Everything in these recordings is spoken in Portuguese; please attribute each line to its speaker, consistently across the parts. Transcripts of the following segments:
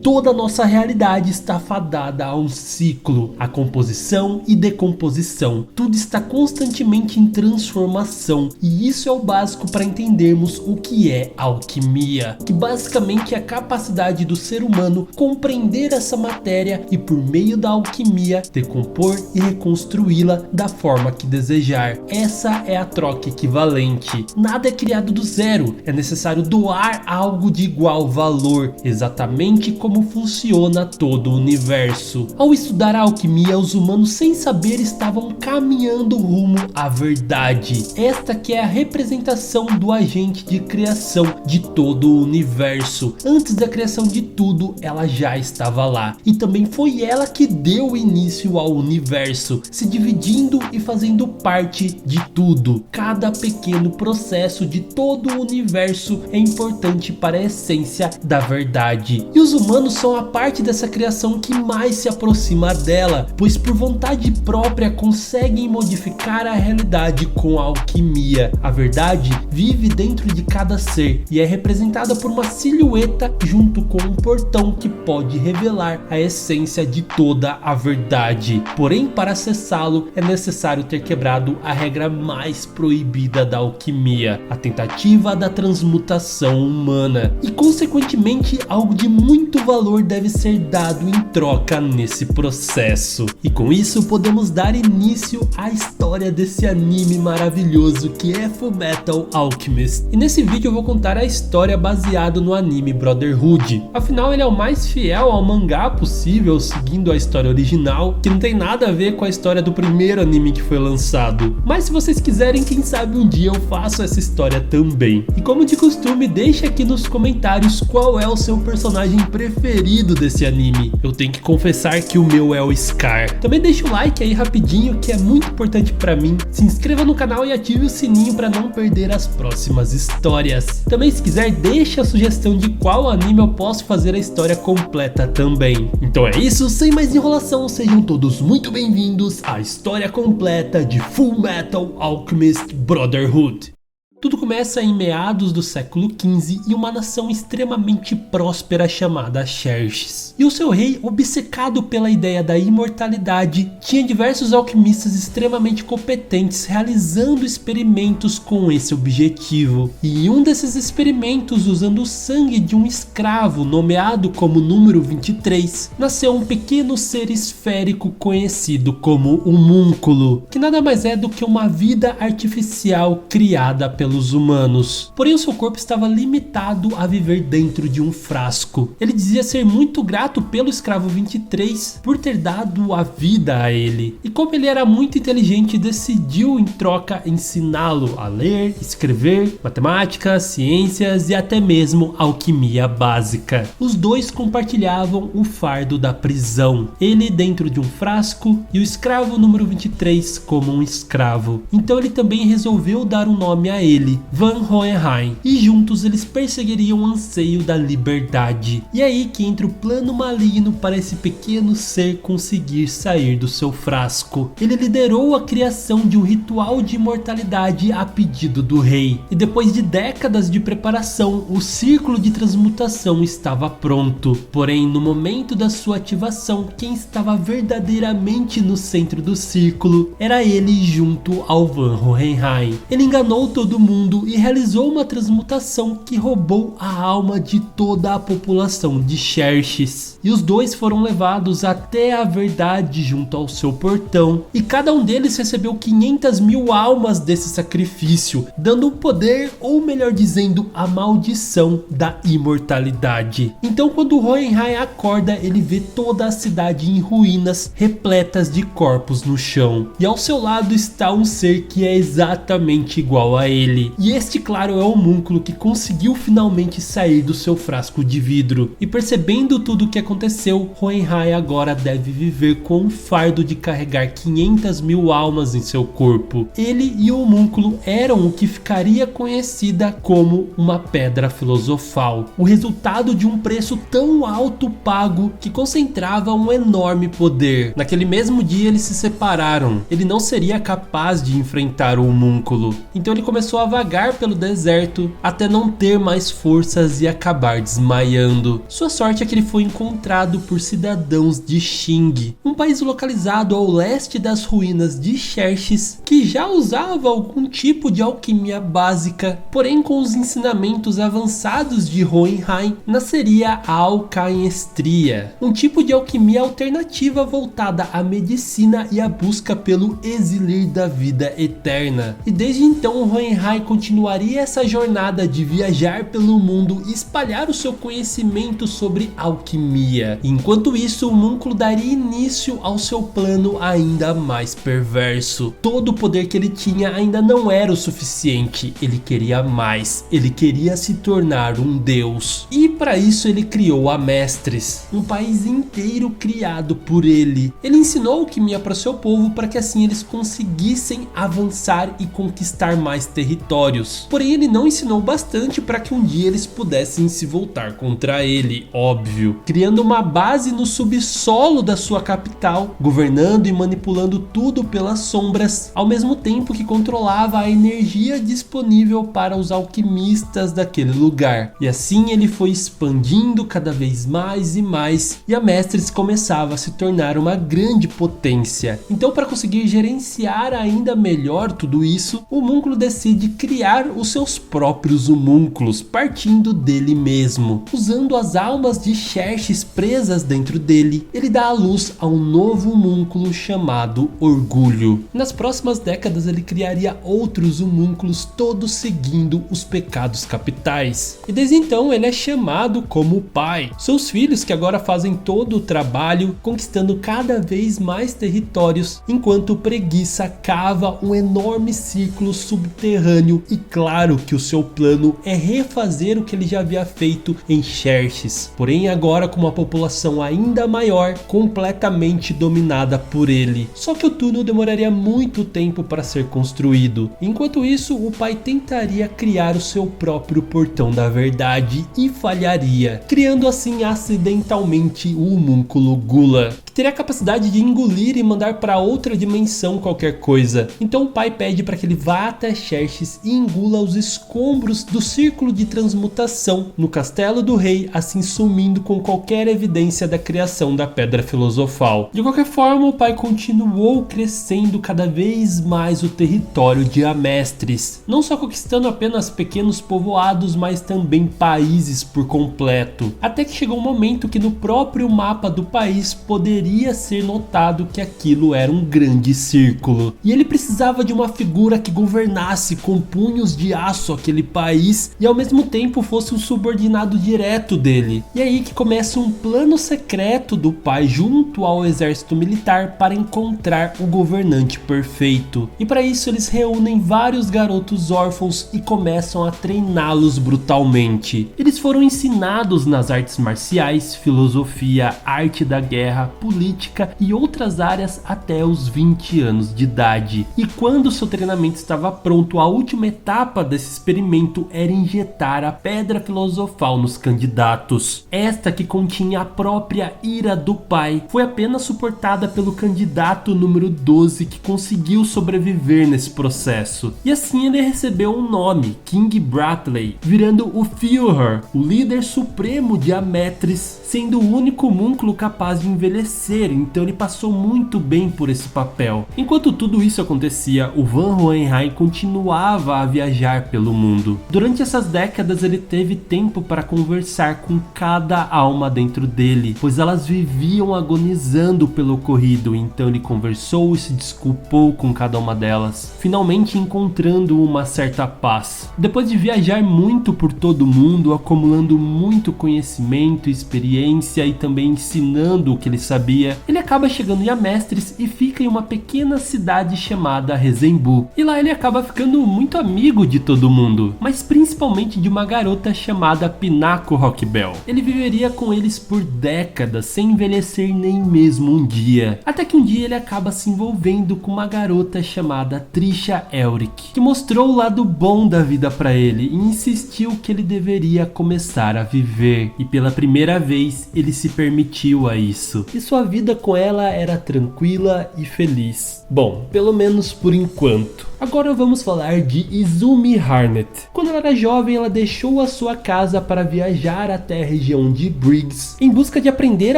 Speaker 1: Toda a nossa realidade está fadada a um ciclo, a composição e decomposição. Tudo está constantemente em transformação e isso é o básico para entendermos o que é alquimia, que basicamente é a capacidade do ser humano compreender essa matéria e por meio da alquimia decompor e reconstruí-la da forma que desejar. Essa é a troca equivalente. Nada é criado do zero, é necessário doar algo de igual valor, exatamente como funciona todo o universo. Ao estudar a alquimia, os humanos sem saber estavam caminhando rumo à verdade. Esta que é a representação do agente de criação de todo o universo. Antes da criação de tudo, ela já estava lá. E também foi ela que deu início ao universo, se dividindo e fazendo parte de tudo. Cada pequeno processo de todo o universo é importante para a essência da verdade. E os humanos são a parte dessa criação que mais se aproxima dela, pois por vontade própria conseguem modificar a realidade com a alquimia. A verdade vive dentro de cada ser e é representada por uma silhueta junto com um portão que pode revelar a essência de toda a verdade. Porém, para acessá-lo é necessário ter quebrado a regra mais proibida da alquimia, a tentativa da transmutação humana. E consequentemente algo de muito valor deve ser dado em troca nesse processo. E com isso podemos dar início à história desse anime maravilhoso que é Fullmetal Alchemist. E nesse vídeo eu vou contar a história baseada no anime Brotherhood. Afinal ele é o mais fiel ao mangá possível, seguindo a história original, que não tem nada a ver com a história do primeiro anime que foi lançado. Mas se vocês quiserem, quem sabe um dia eu faço essa história também. E como de costume, deixe aqui nos comentários qual é o seu personagem preferido desse anime. Eu tenho que confessar que o meu é o Scar. Também deixa o like aí rapidinho, que é muito importante pra mim. Se inscreva no canal e ative o sininho para não perder as próximas histórias. Também, se quiser, deixa a sugestão de qual anime eu posso fazer a história completa também. Então é isso, sem mais enrolação, sejam todos muito bem-vindos à história completa de Fullmetal Alchemist Brotherhood. Tudo começa em meados do século XV em uma nação extremamente próspera chamada Xerxes. E o seu rei, obcecado pela ideia da imortalidade, tinha diversos alquimistas extremamente competentes realizando experimentos com esse objetivo. E em um desses experimentos, usando o sangue de um escravo nomeado como número 23, nasceu um pequeno ser esférico conhecido como homúnculo, que nada mais é do que uma vida artificial criada pelos humanos. Porém, o seu corpo estava limitado a viver dentro de um frasco. Ele dizia ser muito grato pelo escravo 23 por ter dado a vida a ele. E como ele era muito inteligente, decidiu em troca ensiná-lo a ler, escrever, matemática, ciências e até mesmo alquimia básica. Os dois compartilhavam o fardo da prisão. Ele dentro de um frasco e o escravo número 23 como um escravo. Então ele também resolveu dar um nome a ele, Van Hohenheim, e juntos eles perseguiriam o anseio da liberdade. E é aí que entra o plano maligno para esse pequeno ser conseguir sair do seu frasco. Ele liderou a criação de um ritual de imortalidade a pedido do rei, e depois de décadas de preparação, o círculo de transmutação estava pronto. Porém, no momento da sua ativação, quem estava verdadeiramente no centro do círculo era ele junto ao Van Hohenheim. Ele enganou todo mundo e realizou uma transmutação que roubou a alma de toda a população de Xerxes. E os dois foram levados até a verdade junto ao seu portão, e cada um deles recebeu 500.000 almas desse sacrifício, dando o poder, ou melhor dizendo, a maldição da imortalidade. Então quando Hohenheim acorda, ele vê toda a cidade em ruínas, repletas de corpos no chão, e ao seu lado está um ser que é exatamente igual a ele. E este, claro, é o homúnculo que conseguiu finalmente sair do seu frasco de vidro. E percebendo tudo o que aconteceu aconteceu, Hohenheim agora deve viver com o fardo de carregar 500.000 almas em seu corpo. Ele e o homúnculo eram o que ficaria conhecida como uma pedra filosofal, o resultado de um preço tão alto pago que concentrava um enorme poder. Naquele mesmo dia eles se separaram. Ele não seria capaz de enfrentar o homúnculo, então ele começou a vagar pelo deserto até não ter mais forças e acabar desmaiando. Sua sorte é que ele foi encontrado por cidadãos de Qing, um país localizado ao leste das ruínas de Xerxes, que já usava algum tipo de alquimia básica, porém com os ensinamentos avançados de Hohenheim nasceria a alcainestria, um tipo de alquimia alternativa voltada à medicina e à busca pelo exilir da vida eterna. E desde então Hohenheim continuaria essa jornada de viajar pelo mundo e espalhar o seu conhecimento sobre alquimia. Enquanto isso, o homúnculo daria início ao seu plano ainda mais perverso. Todo o poder que ele tinha ainda não era o suficiente, ele queria mais, ele queria se tornar um deus. E para isso ele criou a Mestres, um país inteiro criado por ele. Ele ensinou alquimia para seu povo para que assim eles conseguissem avançar e conquistar mais territórios. Porém ele não ensinou bastante para que um dia eles pudessem se voltar contra ele, óbvio, criando uma base no subsolo da sua capital, governando e manipulando tudo pelas sombras, ao mesmo tempo que controlava a energia disponível para os alquimistas daquele lugar. E assim ele foi expandindo cada vez mais e mais, e a Mestres começava a se tornar uma grande potência. Então, para conseguir gerenciar ainda melhor tudo isso, o homúnculo decide criar os seus próprios homúnculos, partindo dele mesmo. Usando as almas de Xerxes presas dentro dele, ele dá à luz a um novo homúnculo chamado Orgulho. Nas próximas décadas ele criaria outros homúnculos, todos seguindo os pecados capitais. E desde então ele é chamado como pai. Seus filhos que agora fazem todo o trabalho, conquistando cada vez mais territórios, enquanto Preguiça cava um enorme círculo subterrâneo. E claro que o seu plano é refazer o que ele já havia feito em Xerxes, porém agora com uma população ainda maior, completamente dominada por ele. Só que o túnel demoraria muito tempo para ser construído. Enquanto isso, o pai tentaria criar o seu próprio portão da verdade e falharia, criando assim acidentalmente o homúnculo Gula, que teria a capacidade de engolir e mandar para outra dimensão qualquer coisa. Então o pai pede para que ele vá até Xerxes e engula os escombros do círculo de transmutação no castelo do rei, assim sumindo com qualquer evidência da criação da pedra filosofal. De qualquer forma, o pai continuou crescendo cada vez mais o território de Amestres, não só conquistando apenas pequenos povoados, mas também países por completo, até que chegou um momento que no próprio mapa do país poderia ser notado que aquilo era um grande círculo, e ele precisava de uma figura que governasse com punhos de aço aquele país e ao mesmo tempo fosse um subordinado direto dele. E aí que começa um plano secreto do pai junto ao exército militar para encontrar o governante perfeito. E para isso eles reúnem vários garotos órfãos e começam a treiná-los brutalmente. Eles foram ensinados nas artes marciais, filosofia, arte da guerra, política e outras áreas até os 20 anos de idade. E quando seu treinamento estava pronto, a última etapa desse experimento era injetar a pedra filosofal nos candidatos. Esta, que continha a própria ira do pai, foi apenas suportada pelo candidato número 12, que conseguiu sobreviver nesse processo. E assim ele recebeu um nome, King Bradley, virando o Führer, o líder supremo de Amestres, sendo o único homúnculo capaz de envelhecer, então ele passou muito bem por esse papel. Enquanto tudo isso acontecia, o Van Hohenheim continuava a viajar pelo mundo. Durante essas décadas ele teve tempo para conversar com cada alma dentro dele, pois elas viviam agonizando pelo ocorrido, então ele conversou e se desculpou com cada uma delas, finalmente encontrando uma certa paz. Depois de viajar muito por todo o mundo, acumulando muito conhecimento, experiência e também ensinando o que ele sabia, revelia, ele acaba chegando em Amestris e fica em uma pequena cidade chamada Rezenbu. E lá ele acaba ficando muito amigo de todo mundo, mas principalmente de uma garota chamada Pinako Rockbell. Ele viveria com eles por décadas, sem envelhecer nem mesmo um dia. Até que um dia ele acaba se envolvendo com uma garota chamada Trisha Elric, que mostrou o lado bom da vida para ele e insistiu que ele deveria começar a viver. E pela primeira vez ele se permitiu a isso. E sua vida com ela era tranquila e feliz. Bom, pelo menos por enquanto. Agora vamos falar de Izumi Harnett. Quando ela era jovem, ela deixou a sua casa para viajar até a região de Briggs em busca de aprender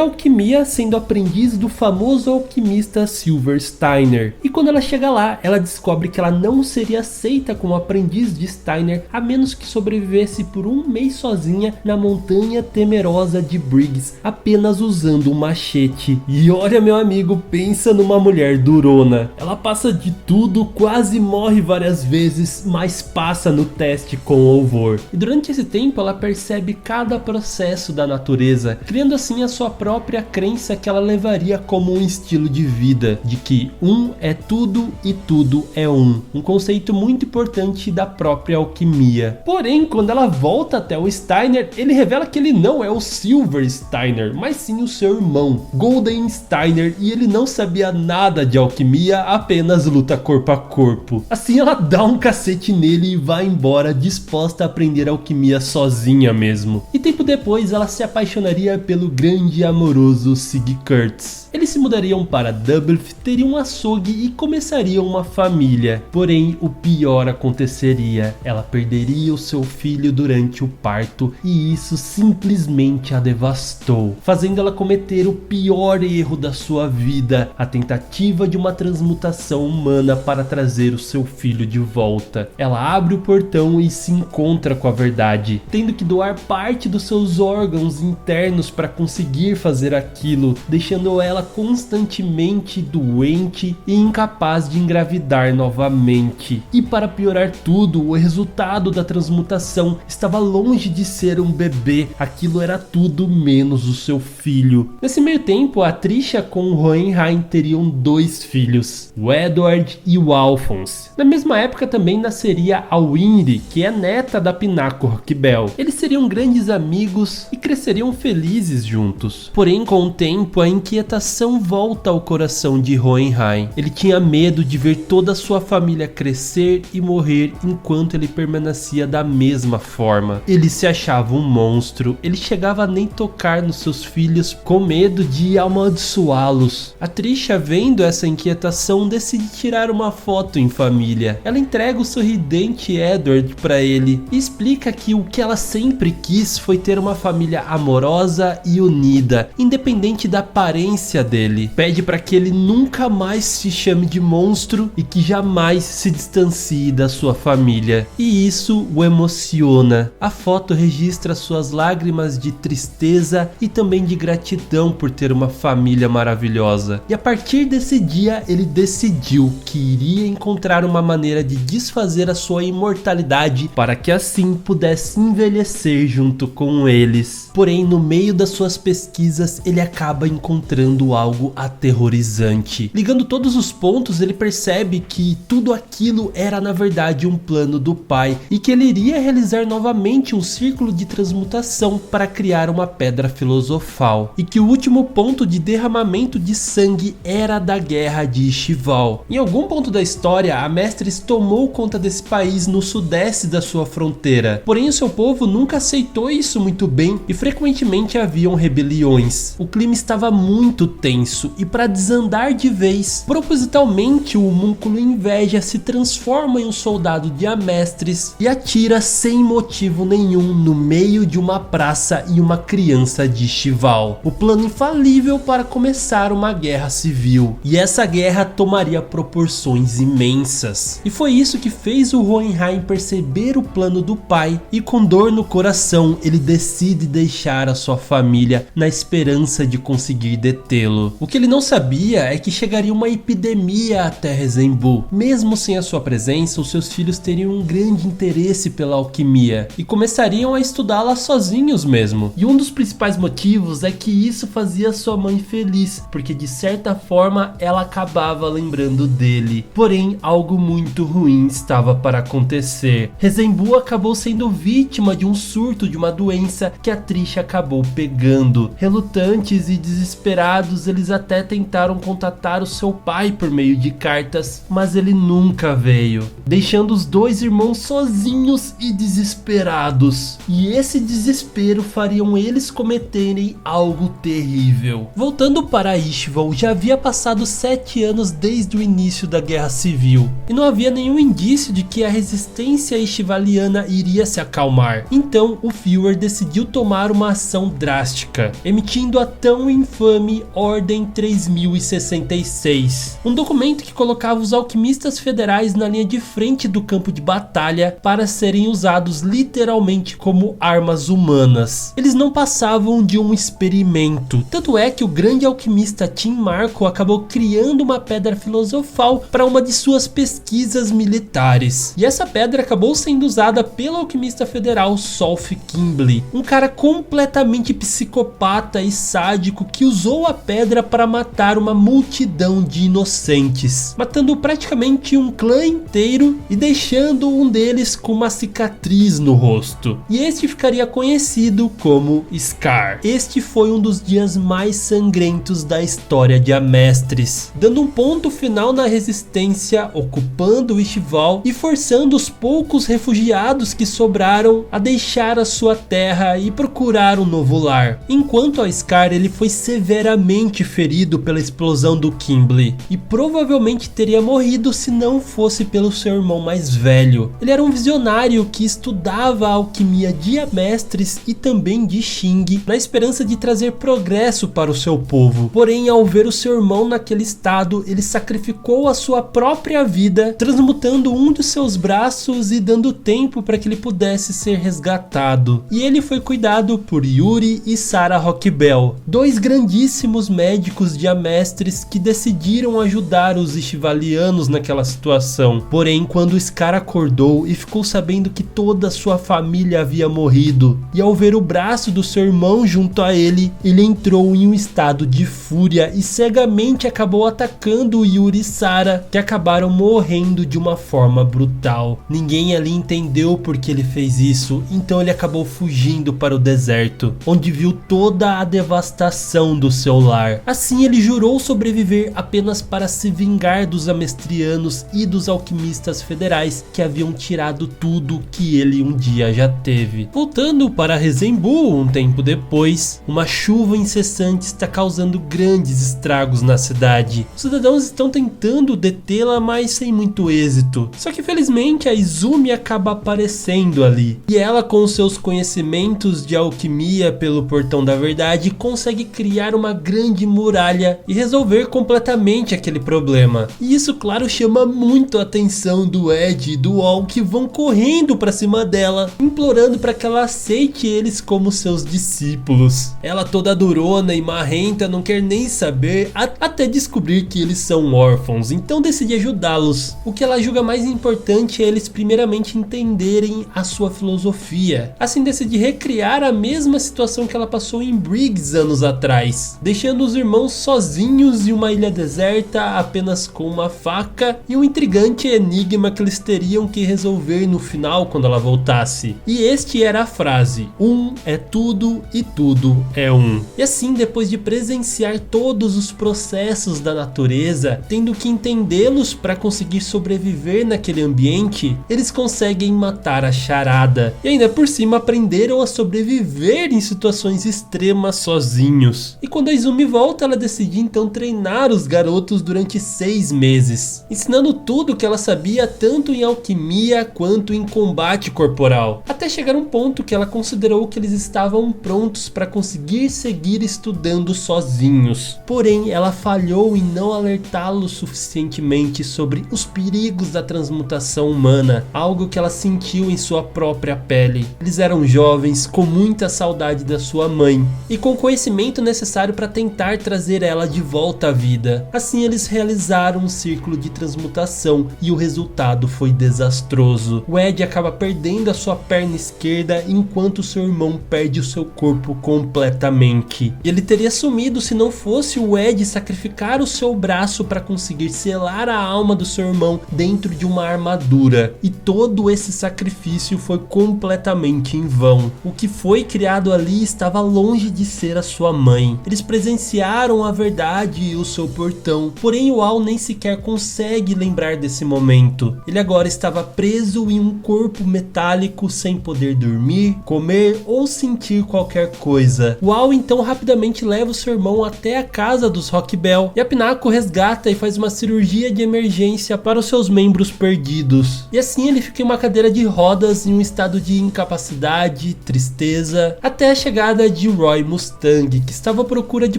Speaker 1: alquimia, sendo aprendiz do famoso alquimista Silver Steiner. E quando ela chega lá, ela descobre que ela não seria aceita como aprendiz de Steiner a menos que sobrevivesse por um mês sozinha na montanha temerosa de Briggs, apenas usando um machete. E olha, meu amigo, pensa numa mulher durona. Ela passa de tudo, quase morre várias vezes, mas passa no teste com louvor. E durante esse tempo ela percebe cada processo da natureza, criando assim a sua própria crença que ela levaria como um estilo de vida, de que um é tudo e tudo é um. Um conceito muito importante da própria alquimia. Porém, quando ela volta até o Steiner, ele revela que ele não é o Silver Steiner, mas sim o seu irmão, Golden Steiner, e ele não sabia nada de alquimia, apenas luta corpo a corpo. Assim ela dá um cacete nele e vai embora, disposta a aprender alquimia sozinha mesmo. E tempo depois ela se apaixonaria pelo grande e amoroso Sig Kurtz. Eles se mudariam para Dubelth, teriam um açougue e começariam uma família. Porém, o pior aconteceria. Ela perderia o seu filho durante o parto e isso simplesmente a devastou, fazendo ela cometer o pior erro da sua vida, a tentativa de uma transmutação humana para trazer o seu filho de volta. Ela abre o portão e se encontra com a verdade, tendo que doar parte dos seus órgãos internos para conseguir fazer aquilo, deixando ela constantemente doente e incapaz de engravidar novamente. E para piorar tudo, o resultado da transmutação estava longe de ser um bebê, aquilo era tudo menos o seu filho. Nesse meio tempo, a Trisha com o Hohenheim teriam 2 filhos, o Edward e o Alphonse. Na mesma época também nasceria a Winry, que é neta da Pinako Rockbell. Eles seriam grandes amigos e cresceriam felizes juntos. Porém, com o tempo, a inquietação volta ao coração de Hohenheim. Ele tinha medo de ver toda a sua família crescer e morrer enquanto ele permanecia da mesma forma. Ele se achava um monstro, ele chegava a nem tocar nos seus filhos com medo de amaldiçoá-los. A Trisha, vendo essa inquietação, decide tirar uma foto em família. Ela entrega o sorridente Edward para ele e explica que o que ela sempre quis foi ter uma família amorosa e unida, independente da aparência dele. Pede para que ele nunca mais se chame de monstro e que jamais se distancie da sua família. E isso o emociona. A foto registra suas lágrimas de tristeza e também de gratidão por ter uma família maravilhosa. E a partir desse dia ele decidiu que iria encontrar uma maneira de desfazer a sua imortalidade para que assim pudesse envelhecer junto com eles. Porém, no meio das suas pesquisas, ele acaba encontrando algo aterrorizante. Ligando todos os pontos, ele percebe que tudo aquilo era na verdade um plano do pai e que ele iria realizar novamente um círculo de transmutação para criar uma pedra filosofal, e que o último ponto de derramamento de sangue era da guerra de Ishival. Em algum ponto da história, Amestris tomou conta desse país no sudeste da sua fronteira, porém o seu povo nunca aceitou isso muito bem e frequentemente haviam rebeliões. O clima estava muito tenso e para desandar de vez, propositalmente o homúnculo Inveja se transforma em um soldado de Amestris e atira sem motivo nenhum no meio de uma praça e uma criança de Ishival. O plano infalível para começar uma guerra civil. E essa guerra tomaria proporções imensas. doenças. E foi isso que fez o Hohenheim perceber o plano do pai e, com dor no coração, ele decide deixar a sua família na esperança de conseguir detê-lo. O que ele não sabia é que chegaria uma epidemia até Resembu. Mesmo sem a sua presença, os seus filhos teriam um grande interesse pela alquimia e começariam a estudá-la sozinhos mesmo. E um dos principais motivos é que isso fazia sua mãe feliz, porque de certa forma ela acabava lembrando dele. Porém, algo muito ruim estava para acontecer. Resembu acabou sendo vítima de um surto de uma doença que a Trisha acabou pegando. Relutantes e desesperados, eles até tentaram contatar o seu pai por meio de cartas, mas ele nunca veio, deixando os dois irmãos sozinhos e desesperados. E esse desespero fariam eles cometerem algo terrível. Voltando para Ishval, já havia passado 7 anos desde o início da Guerra Civil, e não havia nenhum indício de que a resistência ishvaliana iria se acalmar. Então o Führer decidiu tomar uma ação drástica, emitindo a tão infame Ordem 3066, um documento que colocava os alquimistas federais na linha de frente do campo de batalha para serem usados literalmente como armas humanas. Eles não passavam de um experimento, tanto é que o grande alquimista Tim Marco acabou criando uma pedra filosofal para uma de suas pesquisas militares, e essa pedra acabou sendo usada pelo alquimista federal Solf Kimble, um cara completamente psicopata e sádico que usou a pedra para matar uma multidão de inocentes, matando praticamente um clã inteiro e deixando um deles com uma cicatriz no rosto, e este ficaria conhecido como Scar. Este foi um dos dias mais sangrentos da história de Amestris, dando um ponto final na resistência, ocupando Ishval e forçando os poucos refugiados que sobraram a deixar a sua terra e procurar um novo lar. Enquanto a Scar, ele foi severamente ferido pela explosão do Kimble e provavelmente teria morrido se não fosse pelo seu irmão mais velho. Ele era um visionário que estudava a alquimia de Amestris e também de Xing, na esperança de trazer progresso para o seu povo. Porém, ao ver o seu irmão naquele estado, ele sacrificou a sua própria vida, transmutando um dos seus braços e dando tempo para que ele pudesse ser resgatado. E ele foi cuidado por Yuri e Sarah Rockbell, dois grandíssimos médicos de Amestris que decidiram ajudar os ishvalianos naquela situação. Porém, quando Scar acordou e ficou sabendo que toda a sua família havia morrido, e ao ver o braço do seu irmão junto a ele, ele entrou em um estado de fúria e cegamente acabou atacando Yuri e Sarah, que acabaram morrendo de uma forma brutal. Ninguém ali entendeu por que ele fez isso, então ele acabou fugindo para o deserto, onde viu toda a devastação do seu lar. Assim, ele jurou sobreviver apenas para se vingar dos amestrianos e dos alquimistas federais que haviam tirado tudo que ele um dia já teve. Voltando para Resembu, um tempo depois, uma chuva incessante está causando grandes estragos na cidade. Os cidadãos estão tentando detê-la, mas sem muito êxito. Só que felizmente a Izumi acaba aparecendo ali, e ela, com seus conhecimentos de alquimia pelo Portão da Verdade, consegue criar uma grande muralha e resolver completamente aquele problema. E isso, claro, chama muito a atenção do Ed e do Wall, que vão correndo para cima dela, implorando para que ela aceite eles como seus discípulos. Ela, toda durona e marrenta, não quer nem saber, até descobrir que eles são órfãos, então decide ajudá-los. O que ela julga mais importante é eles primeiramente entenderem a sua filosofia. Assim, decide recriar a mesma situação que ela passou em Briggs anos atrás, deixando os irmãos sozinhos em uma ilha deserta, apenas com uma faca e um intrigante enigma que eles teriam que resolver no final quando ela voltasse. E este era a frase: um é tudo e tudo é um. E assim, depois de presenciar todos os processos da natureza, tendo que entendê-los para conseguir sobreviver naquele ambiente, eles conseguem matar a charada. E ainda por cima aprenderam a sobreviver em situações extremas sozinhos. E quando a Izumi volta, ela decide então treinar os garotos durante 6 meses, ensinando tudo que ela sabia tanto em alquimia quanto em combate corporal, até chegar um ponto que ela considerou que eles estavam prontos para conseguir seguir estudando sozinhos. Porém, ela falhou em não alertá-los suficientemente sobre os perigos da transmutação humana, algo que ela sentiu em sua própria pele. Eles eram jovens, com muita saudade da sua mãe, e com o conhecimento necessário para tentar trazer ela de volta à vida. Assim eles realizaram um círculo de transmutação e o resultado foi desastroso. O Ed acaba perdendo a sua perna esquerda enquanto seu irmão perde o seu corpo completamente. Ele teria sumido se não fosse o Ed sacrificar o seu braço para conseguir selar a alma do seu irmão dentro de uma armadura. E todo esse sacrifício foi completamente em vão. O que foi criado ali estava longe de ser a sua mãe. Eles presenciaram a verdade e o seu portão, porém o Al nem sequer consegue lembrar desse momento. Ele agora estava preso em um corpo metálico sem poder dormir, comer ou sentir qualquer coisa. O Al então rapidamente leva o seu irmão até a casa dos Rockbell e a Pinnacle resgata e faz uma cirurgia de emergência para os seus membros perdidos. E assim ele fica em uma cadeira de rodas em um estado de incapacidade, tristeza, até a chegada de Roy Mustang, que estava à procura de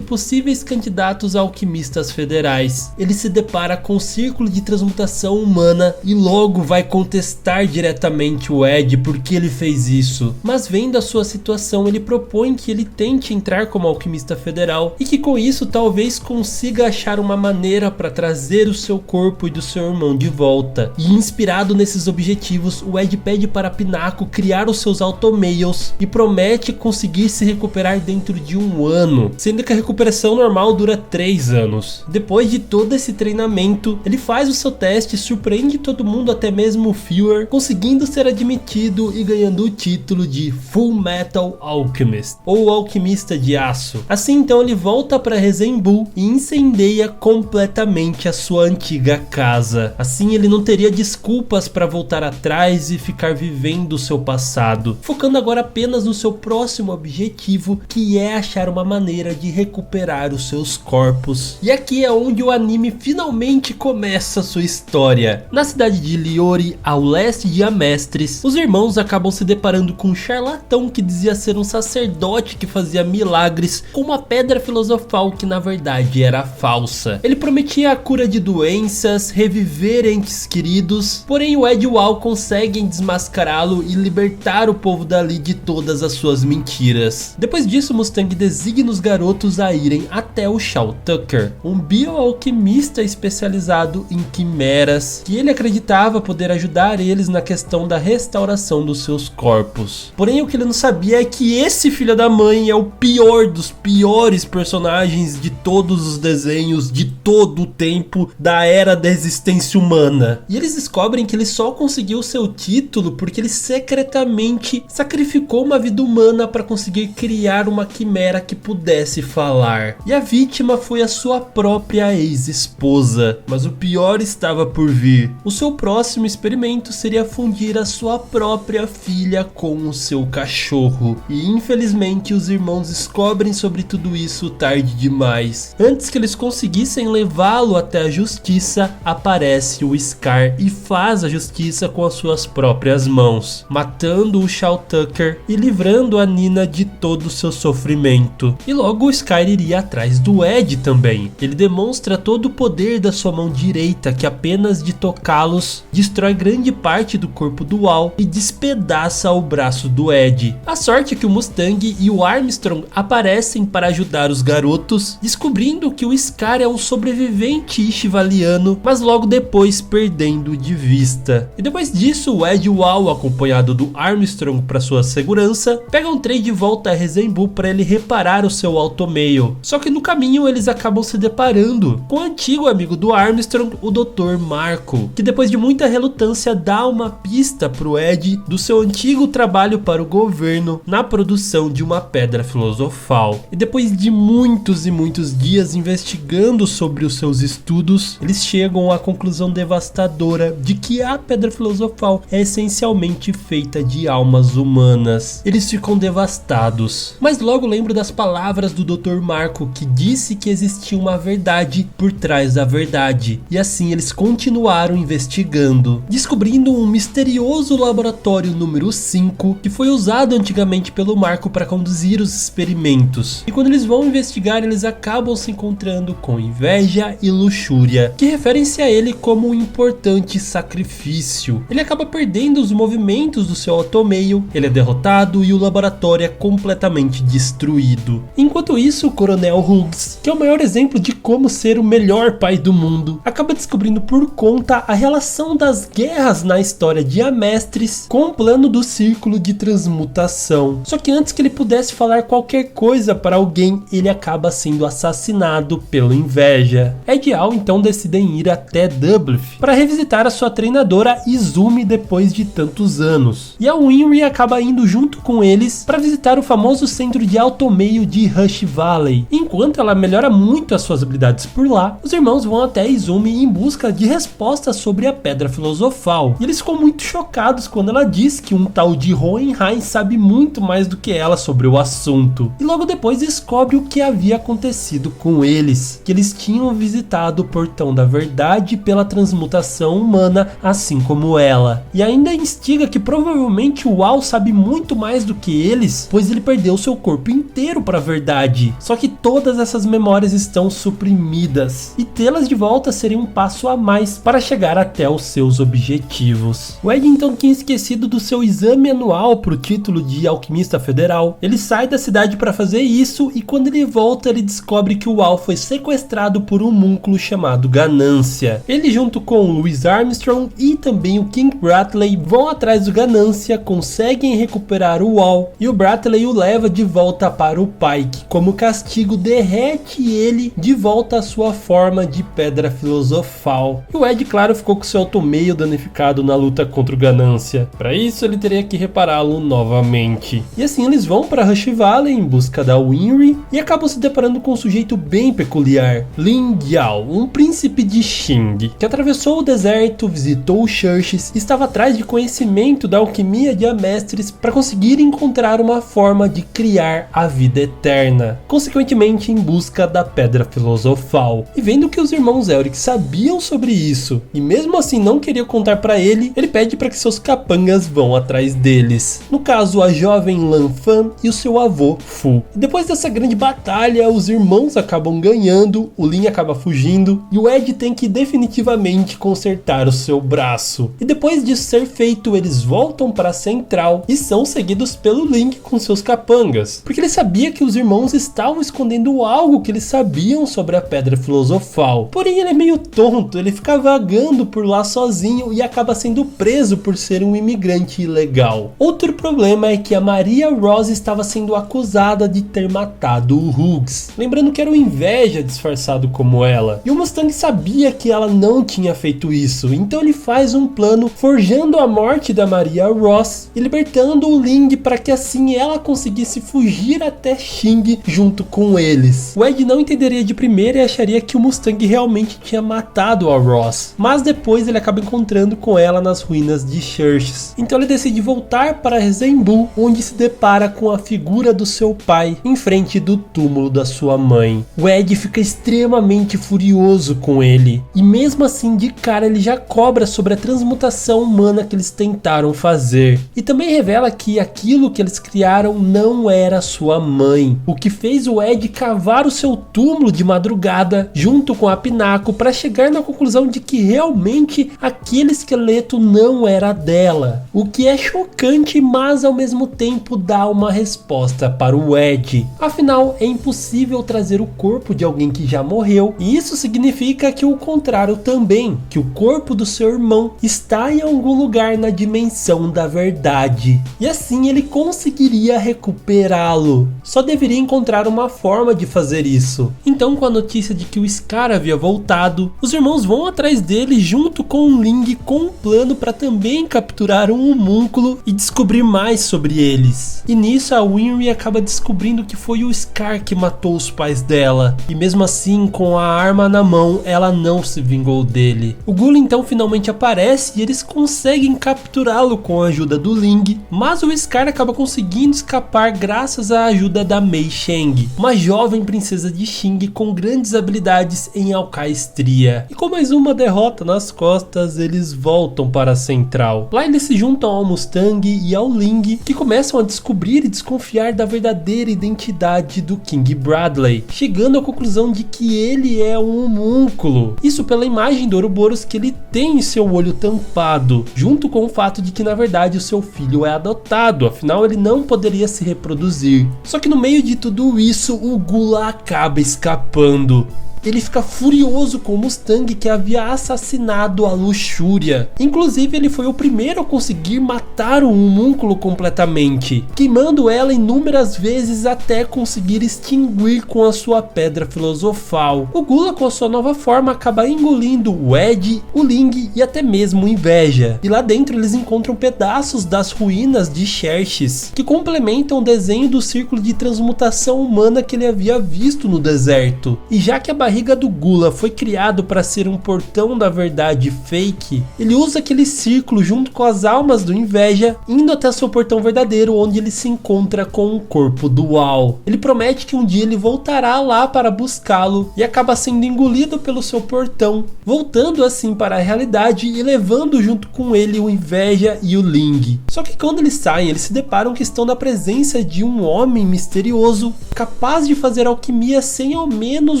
Speaker 1: possíveis candidatos a alquimistas federais. Ele se depara com o círculo de transmutação humana e logo vai contestar diretamente o Ed porque ele fez isso. Mas vendo a sua situação, ele propõe que ele tente entrar como alquimista federal e que com isso talvez consiga achar uma maneira para trazer o seu corpo e do seu irmão de volta. E inspirado nesses objetivos, o Ed pede para a Pinnacle criar os seus automails e promete conseguir se recuperar dentro de 1 ano, sendo que a recuperação normal dura 3 anos. Depois de todo esse treinamento, ele faz o seu teste e surpreende todo mundo, até mesmo o Fuhrer, conseguindo ser admitido e ganhando o título de Full Metal Alchemist, ou Alquimista de Aço. Assim então ele volta para Resembu e incendeia completamente a sua antiga casa. Assim ele não teria desculpas para voltar atrás e ficar vivendo o seu passado, focando agora apenas no seu próximo objetivo, que é achar uma maneira de recuperar os seus corpos. E aqui é onde o anime finalmente começa sua história. Na cidade de Liori, ao leste de Amestris, os irmãos acabam se deparando com um charlatão que dizia ser um sacerdote que fazia milagres com uma pedra filosofal que na verdade era falsa. Ele prometia a cura de doenças, reviver entes queridos, porém o Ed e o Al conseguem desmascará-lo e libertar o povo dali de todas as suas mentiras. Depois disso, Mustang designa os garotos a irem até o Shao Tucker, um bioalquimista especializado em quimeras, que ele acreditava poder ajudar eles na questão da restauração dos seus corpos. Porém, o que ele não sabia é que esse filho da mãe é o pior dos piores personagens de todos os desenhos de todo o tempo da era da existência humana. E eles descobrem que ele só conseguiu seu título porque ele secretamente sacrificou uma vida humana para conseguir criar uma quimera que pudesse falar. E a vítima foi a sua própria ex-esposa. Mas o pior estava por vir. O seu próximo experimento seria fundir a sua própria filha com o seu cachorro. E infelizmente os irmãos descobrem sobre tudo isso tarde demais. Antes que eles conseguissem levá-lo até a justiça, aparece o Scar e faz a justiça com as suas próprias mãos, matando o Shao Tucker e livrando a Nina de todo o seu sofrimento. E logo o Scar iria atrás do Ed também. Ele demonstra todo o poder da sua mão direita, que apenas de tocá-los destrói grande parte do corpo do Al e despedaça o braço do Ed. A sorte é que o Mustang e o Armstrong aparecem para ajudar os garotos, descobrindo que o Scar é um sobrevivente ishivaliano, mas logo depois perdendo de vista. E depois disso, o Ed e o Al, acompanhado do Armstrong para sua segurança, pegam um trem de volta a Resembu para ele reparar o seu automail. Só que no caminho eles acabam se deparando com o antigo amigo do Armstrong, o Dr. Marco, que depois de muita relutância dá uma pista pro Ed do seu antigo trabalho para o governo na produção de uma pedra filosofal. E depois de muitos e muitos dias investigando sobre os seus estudos, eles chegam à conclusão devastadora de que a pedra filosofal é essencialmente feita de almas humanas. Eles ficam devastados, mas logo lembro das palavras do Dr. Marco, que disse que existia uma verdade por trás da verdade, e assim eles continuaram investigando, descobrindo um misterioso laboratório número 5 que foi usado antigamente pelo Marco para conduzir os experimentos. E quando eles vão investigar, eles acabam se encontrando com inveja e luxúria, que referem-se a ele como um importante sacrifício. Ele acaba perdendo os movimentos do seu automeio, ele é derrotado e o laboratório é completamente destruído. Enquanto isso, o Coronel Hughes, que é o maior exemplo de como ser o melhor pai do mundo, acaba descobrindo por conta a relação das guerras na história de Amestris com o plano do círculo de transmutação. Só que antes que ele pudesse falar qualquer coisa para alguém, ele acaba sendo assassinado pela inveja. Ed e Al então decidem ir até Doubleth para revisitar a sua treinadora Izumi depois de tantos anos. E a Winry acaba indo junto com eles para visitar o famoso centro de automeio de Rush Valley. Enquanto ela melhora muito as suas habilidades por lá, os irmãos vão até Izumi em busca de respostas sobre a Pedra Filosofal. E eles ficam muito chocados quando ela diz que um tal de Hohenheim sabe muito mais do que ela sobre o assunto. E logo depois descobre o que havia acontecido com eles, que eles tinham visitado o Portão da Verdade pela transmutação humana, assim como ela. E ainda instiga que provavelmente o Al sabe muito mais do que eles, pois ele perdeu seu corpo inteiro para a verdade. Só que todas essas memórias estão suprimidas, e tê-las de volta seria um passo a mais para chegar até os seus objetivos. O Ed então tinha esquecido do seu exame anual para o título de alquimista federal. Ele sai da cidade para fazer isso, e quando ele volta ele descobre que o Al foi sequestrado por um homúnculo chamado Ganância. Ele, junto com o Louis Armstrong e também o King Bratley, vão atrás do Ganância, conseguem recuperar o Al, e o Bratley o leva de volta para o pai, que como castigo derrete ele de volta à sua forma de Pedra Filosofal. E o Ed, claro, ficou com seu automeio danificado na luta contra o Ganância. Para isso ele teria que repará-lo novamente. E assim eles vão para Rush Valley em busca da Winry e acabam se deparando com um sujeito bem peculiar, Lin Yao, um príncipe de Xing, que atravessou o deserto, visitou os Churches e estava atrás de conhecimento da alquimia de Amestris para conseguir encontrar uma forma de criar a vida eterna, consequentemente em busca da Pedra Filosofal. E vendo que os irmãos Elric sabiam sobre isso e mesmo assim não queriam contar para ele, ele pede para que seus capangas vão atrás deles. No caso, a jovem Lan Fan e o seu avô Fu. E depois dessa grande batalha, os irmãos acabam ganhando, o Lin acaba fugindo e o Ed tem que definitivamente consertar o seu braço. E depois disso ser feito, eles voltam para a central e são seguidos pelo Link com seus capangas, porque ele sabia que os irmãos estavam escondendo algo que eles sabiam sobre a Pedra Filosofal. Porém ele é meio tonto, ele fica vagando por lá sozinho e acaba sendo preso por ser um imigrante ilegal. Outro problema é que a Maria Rose estava sendo acusada de ter matado o Hughes, lembrando que era o Inveja disfarçado como ela, e o Mustang sabia que ela não tinha feito isso, então ele faz um plano forjando a morte da Maria Ross e libertando o Ling para que assim ela conseguisse fugir até Xing junto com eles. O Ed não entenderia de primeira e acharia que o Mustang realmente tinha matado a Ross, mas depois ele acaba encontrando com ela nas ruínas de Churches, então ele decide voltar para Rezembu, onde se depara com a figura do seu pai em frente do túmulo da sua mãe. O Ed fica extremamente furioso com ele, e mesmo assim de cara ele já cobra sobre a transmutação humana que eles tentaram fazer, e também revela que aquilo que eles criaram não era sua mãe, o que fez o Ed cavar o seu túmulo de madrugada junto com a Pinnacle para chegar na conclusão de que realmente aquele esqueleto não era dela, o que é chocante, mas ao mesmo tempo dá uma resposta para o Ed. Afinal, é impossível trazer o corpo de alguém que já morreu, e isso significa que o contrário também, que o corpo do seu irmão está em algum lugar na dimensão da verdade, e assim ele conseguiria recuperá-lo. Só deveria encontrar uma forma de fazer isso. Então, com a notícia de que o Scar havia voltado, os irmãos vão atrás dele junto com o Ling com um plano para também capturar um homúnculo e descobrir mais sobre eles. E nisso a Winry acaba descobrindo que foi o Scar que matou os pais dela, e mesmo assim com a arma na mão ela não se vingou dele. O Ghoul então finalmente aparece e eles conseguem capturá-lo com a ajuda do Ling, mas o Scar acaba conseguindo escapar graças à ajuda da Mei Sheng, uma jovem princesa de Xing com grandes habilidades em alcaistria. E com mais uma derrota nas costas, eles voltam para a central. Lá eles se juntam ao Mustang e ao Ling, que começam a descobrir e desconfiar da verdadeira identidade do King Bradley, chegando à conclusão de que ele é um homúnculo. Isso pela pela imagem do Ouroboros que ele tem seu olho tampado, junto com o fato de que na verdade o seu filho é adotado, afinal ele não poderia se reproduzir. Só que no meio de tudo isso, o Gula acaba escapando. Ele fica furioso com o Mustang que havia assassinado a Luxúria. Inclusive ele foi o primeiro a conseguir matar o homúnculo completamente, queimando ela inúmeras vezes até conseguir extinguir com a sua pedra filosofal. O Gula, com a sua nova forma, acaba engolindo o Ed, o Ling e até mesmo o Inveja. E lá dentro eles encontram pedaços das ruínas de Xerxes, que complementam o desenho do círculo de transmutação humana que ele havia visto no deserto. E já que a barriga do Gula foi criado para ser um portão da verdade fake, ele usa aquele círculo junto com as almas do Inveja, indo até seu portão verdadeiro, onde ele se encontra com um corpo dual. Ele promete que um dia ele voltará lá para buscá-lo e acaba sendo engolido pelo seu portão, voltando assim para a realidade e levando junto com ele o Inveja e o Ling. Só que quando eles saem, eles se deparam que estão na presença de um homem misterioso, capaz de fazer alquimia sem ao menos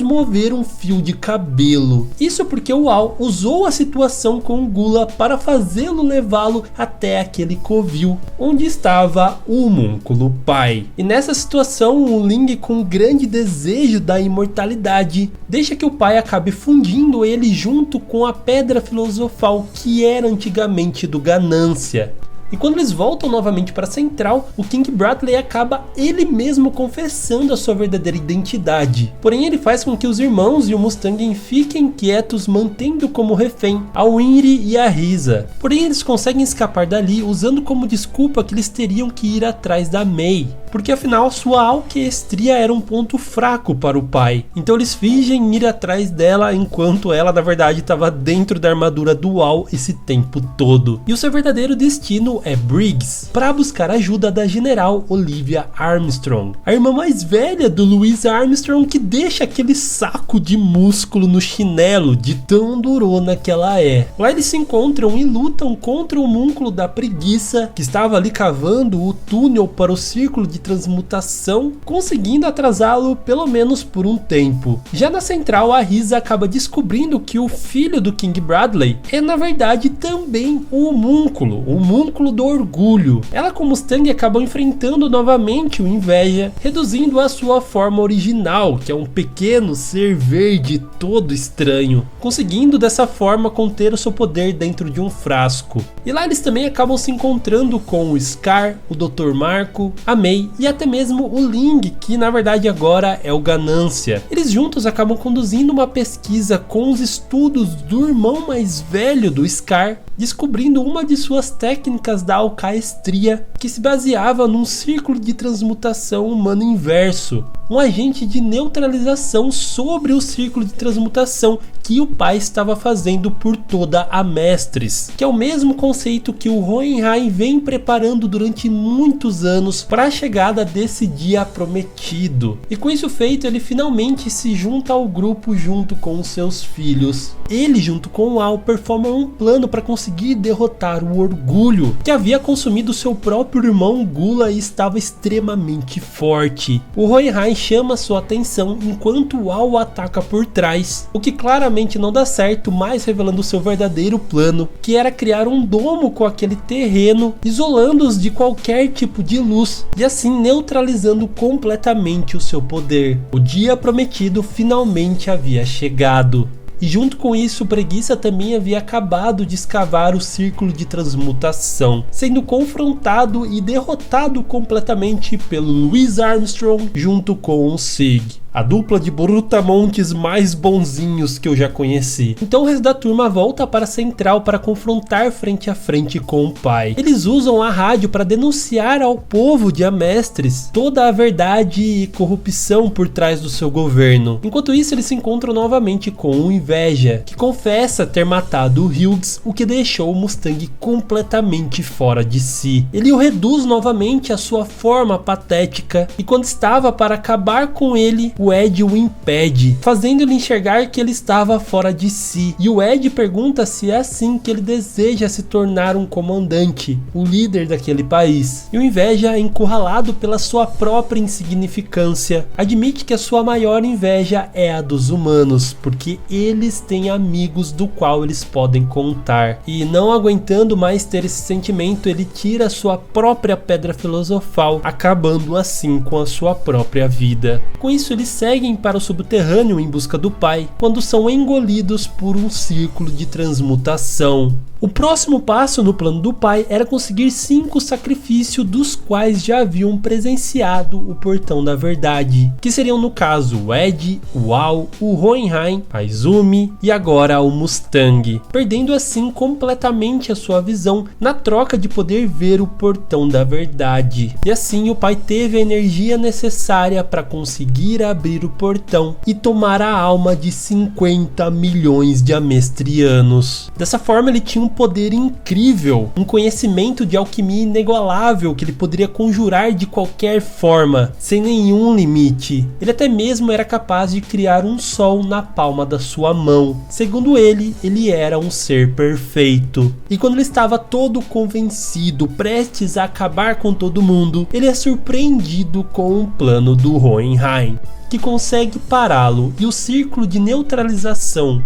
Speaker 1: mover um fio de cabelo. Isso porque o Al usou a situação com o Gula para fazê-lo levá-lo até aquele covil onde estava o homúnculo pai. E nessa situação, o Ling, com um grande desejo da imortalidade, deixa que o pai acabe fundindo ele junto com a pedra filosofal que era antigamente do Ganância. E quando eles voltam novamente para a Central, o King Bradley acaba ele mesmo confessando a sua verdadeira identidade. Porém, ele faz com que os irmãos e o Mustang fiquem quietos, mantendo como refém a Winry e a Risa. Porém, eles conseguem escapar dali usando como desculpa que eles teriam que ir atrás da May, porque afinal sua alquestria era um ponto fraco para o pai. Então eles fingem ir atrás dela, enquanto ela na verdade estava dentro da armadura dual esse tempo todo. E o seu verdadeiro destino é Briggs, para buscar ajuda da general Olivia Armstrong, a irmã mais velha do Louis Armstrong, que deixa aquele saco de músculo no chinelo de tão durona que ela é. Lá eles se encontram e lutam contra o homúnculo da preguiça, que estava ali cavando o túnel para o círculo de transmutação, conseguindo atrasá-lo pelo menos por um tempo. Já na Central, a Risa acaba descobrindo que o filho do King Bradley é na verdade também o homúnculo do orgulho. Ela com o Mustang acabam enfrentando novamente o Inveja, reduzindo a sua forma original, que é um pequeno ser verde todo estranho, conseguindo dessa forma conter o seu poder dentro de um frasco. E lá eles também acabam se encontrando com o Scar, o Dr. Marco, a May e até mesmo o Ling, que na verdade agora é o Ganância. Eles juntos acabam conduzindo uma pesquisa com os estudos do irmão mais velho do Scar, descobrindo uma de suas técnicas da alcaestria, que se baseava num círculo de transmutação humano inverso, um agente de neutralização sobre o círculo de transmutação que o pai estava fazendo por toda a Mestres, que é o mesmo conceito que o Hohenheim vem preparando durante muitos anos para a chegada desse dia prometido. E com isso feito, ele finalmente se junta ao grupo junto com os seus filhos. Ele, junto com o Al, performam um plano para conseguir derrotar o orgulho, que havia consumido seu próprio irmão Gula e estava extremamente forte. O Hohenheim chama sua atenção enquanto o Al o ataca por trás, o que claramente não dá certo, mais revelando seu verdadeiro plano, que era criar um domo com aquele terreno, isolando-os de qualquer tipo de luz e assim neutralizando completamente o seu poder. O dia prometido finalmente havia chegado. E junto com isso, Preguiça também havia acabado de escavar o círculo de transmutação, sendo confrontado e derrotado completamente pelo Louis Armstrong junto com o Sig, a dupla de brutamontes mais bonzinhos que eu já conheci. Então o resto da turma volta para a Central para confrontar frente a frente com o pai. Eles usam a rádio para denunciar ao povo de Amestres toda a verdade e corrupção por trás do seu governo. Enquanto isso, eles se encontram novamente com o Inveja, que confessa ter matado o Hughes, o que deixou o Mustang completamente fora de si. Ele o reduz novamente à sua forma patética, e quando estava para acabar com ele, o o Ed o impede, fazendo ele enxergar que ele estava fora de si. E o Ed pergunta se é assim que ele deseja se tornar um comandante, o líder daquele país. E o Inveja, encurralado pela sua própria insignificância, admite que a sua maior inveja é a dos humanos, porque eles têm amigos do qual eles podem contar. E não aguentando mais ter esse sentimento, ele tira a sua própria pedra filosofal, acabando assim com a sua própria vida. Com isso, eles seguem para o subterrâneo em busca do pai, quando são engolidos por um círculo de transmutação. O próximo passo no plano do pai era conseguir 5 sacrifícios dos quais já haviam presenciado o Portão da Verdade, que seriam no caso o Ed, o Al, o Hohenheim, a Izumi e agora o Mustang, perdendo assim completamente a sua visão na troca de poder ver o Portão da Verdade. E assim o pai teve a energia necessária para conseguir abrir o portão e tomar a alma de 50 milhões de amestrianos. Dessa forma ele tinha um poder incrível, um conhecimento de alquimia inigualável que ele poderia conjurar de qualquer forma, sem nenhum limite. Ele até mesmo era capaz de criar um sol na palma da sua mão. Segundo ele era um ser perfeito. E quando ele estava todo convencido, prestes a acabar com todo mundo, ele é surpreendido com um plano do Hohenheim, que consegue pará-lo, e o círculo de neutralização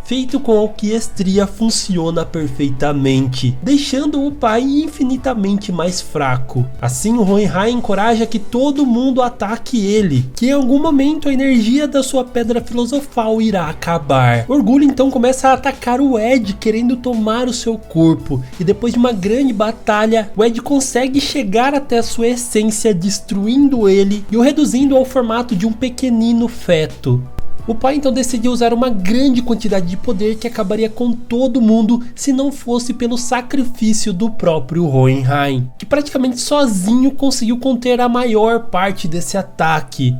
Speaker 1: feito com alquiestria funciona perfeitamente, deixando o pai infinitamente mais fraco. Assim, o Hohenheim encoraja que todo mundo ataque ele, que em algum momento a energia da sua pedra filosofal irá acabar. O Orgulho então começa a atacar o Ed, querendo tomar o seu corpo, e depois de uma grande batalha, o Ed consegue chegar até a sua essência, destruindo ele e o reduzindo ao formato de um pequenino feto. O pai então decidiu usar uma grande quantidade de poder que acabaria com todo mundo se não fosse pelo sacrifício do próprio Hohenheim, que praticamente sozinho conseguiu conter a maior parte desse ataque.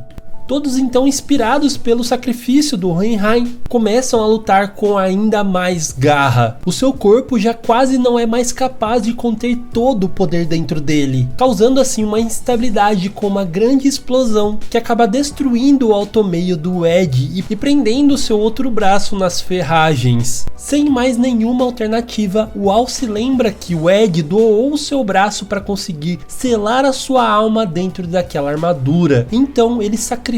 Speaker 1: Todos então, inspirados pelo sacrifício do Hohenheim, começam a lutar com ainda mais garra. O seu corpo já quase não é mais capaz de conter todo o poder dentro dele, causando assim uma instabilidade com uma grande explosão que acaba destruindo o automeio do Ed e prendendo seu outro braço nas ferragens. Sem mais nenhuma alternativa, o Al se lembra que o Ed doou o seu braço para conseguir selar a sua alma dentro daquela armadura. Então ele sacrifica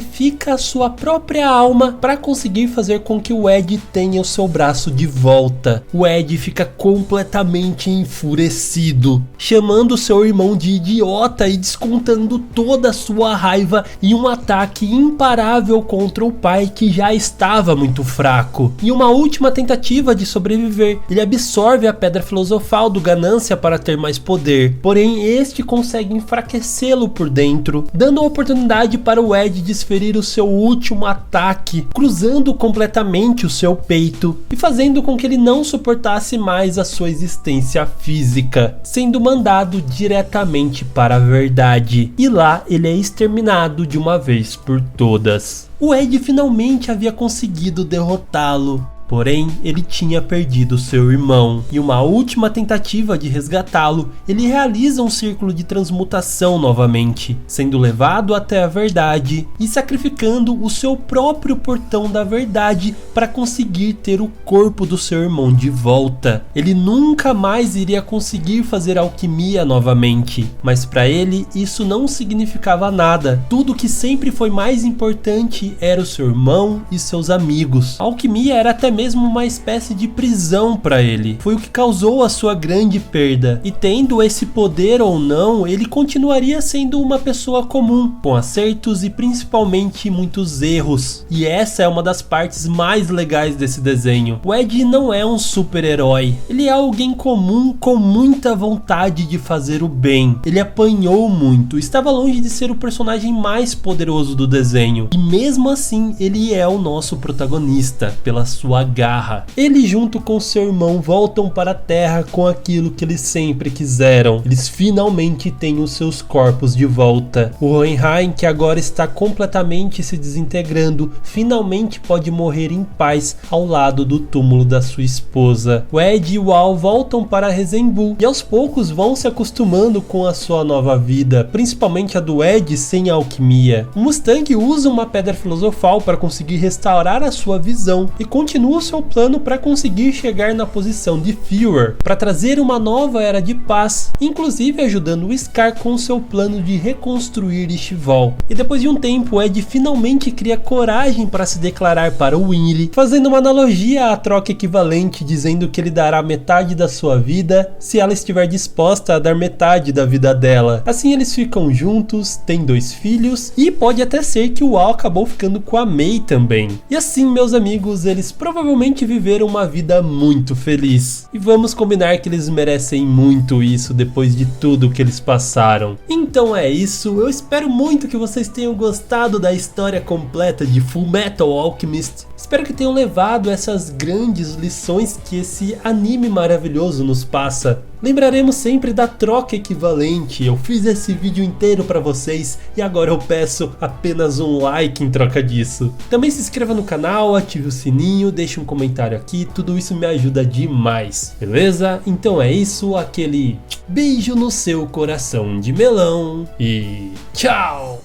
Speaker 1: a sua própria alma para conseguir fazer com que o Ed tenha o seu braço de volta. O Ed fica completamente enfurecido, chamando seu irmão de idiota e descontando toda a sua raiva em um ataque imparável contra o pai, que já estava muito fraco. Em uma última tentativa de sobreviver, ele absorve a pedra filosofal do Ganância para ter mais poder, porém este consegue enfraquecê-lo por dentro, dando a oportunidade para o Ed desferir o seu último ataque, cruzando completamente o seu peito e fazendo com que ele não suportasse mais a sua existência física, sendo mandado diretamente para a verdade. E lá ele é exterminado de uma vez por todas. O Ed finalmente havia conseguido derrotá-lo. Porém, ele tinha perdido seu irmão. Em uma última tentativa de resgatá-lo, ele realiza um círculo de transmutação novamente, sendo levado até a verdade e sacrificando o seu próprio portão da verdade para conseguir ter o corpo do seu irmão de volta. Ele nunca mais iria conseguir fazer alquimia novamente, mas para ele isso não significava nada. Tudo que sempre foi mais importante era o seu irmão e seus amigos. A alquimia era até mesmo uma espécie de prisão para ele. Foi o que causou a sua grande perda. E tendo esse poder ou não, ele continuaria sendo uma pessoa comum, com acertos e principalmente muitos erros. E essa é uma das partes mais legais desse desenho. O Ed não é um super-herói. Ele é alguém comum com muita vontade de fazer o bem. Ele apanhou muito, estava longe de ser o personagem mais poderoso do desenho. E mesmo assim, ele é o nosso protagonista, pela sua garra. Ele junto com seu irmão voltam para a Terra com aquilo que eles sempre quiseram. Eles finalmente têm os seus corpos de volta. O Hohenheim, que agora está completamente se desintegrando, finalmente pode morrer em paz ao lado do túmulo da sua esposa. O Ed e o Al voltam para Resembu e aos poucos vão se acostumando com a sua nova vida, principalmente a do Ed sem alquimia. O Mustang usa uma pedra filosofal para conseguir restaurar a sua visão e continua o seu plano para conseguir chegar na posição de Führer, para trazer uma nova era de paz, inclusive ajudando o Scar com seu plano de reconstruir Ishval. E depois de um tempo, Ed finalmente cria coragem para se declarar para o Winry, fazendo uma analogia à troca equivalente, dizendo que ele dará metade da sua vida se ela estiver disposta a dar metade da vida dela. Assim eles ficam juntos, têm 2 filhos e pode até ser que o Al acabou ficando com a May também. E assim, meus amigos, eles provavelmente viveram uma vida muito feliz. E vamos combinar que eles merecem muito isso depois de tudo que eles passaram. Então é isso, eu espero muito que vocês tenham gostado da história completa de Fullmetal Alchemist. Espero que tenham levado essas grandes lições que esse anime maravilhoso nos passa. Lembraremos sempre da troca equivalente. Eu fiz esse vídeo inteiro para vocês e agora eu peço apenas um like em troca disso. Também se inscreva no canal, ative o sininho, deixe um comentário aqui, tudo isso me ajuda demais, beleza? Então é isso, aquele beijo no seu coração de melão e tchau!